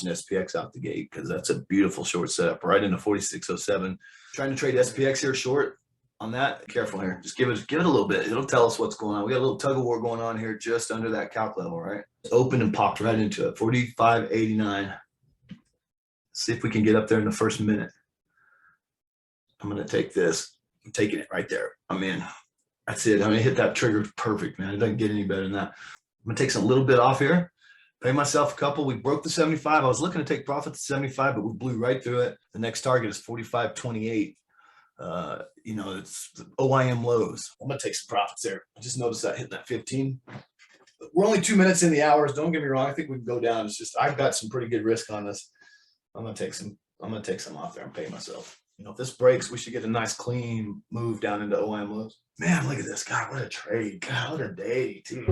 watching SPX out the gate because that's a beautiful short setup right into 4607. Trying to trade SPX here short on that. Careful here. Just give it a little bit. It'll tell us what's going on. We got a little tug of war going on here just under that calc level, right? It's opened and popped right into it. 45.89. See if we can get up there in the first minute. I'm going to take this. I'm taking it right there. I'm in. That's it. I'm going to hit that trigger perfect, man. It doesn't get any better than that. I'm going to take some little bit off here. Pay myself a couple. We broke the 75. I was looking to take profit to 75, but we blew right through it. The next target is 45.28. You know, it's the OIM lows. I'm going to take some profits there. I just noticed that hitting that 15. We're only 2 minutes in the hours. Don't get me wrong. I think we can go down. It's just, I've got some pretty good risk on this. I'm going to take some off there and pay myself. You know, if this breaks, we should get a nice clean move down into OIM lows. Man, look at this. God, what a trade. God, what a day, too.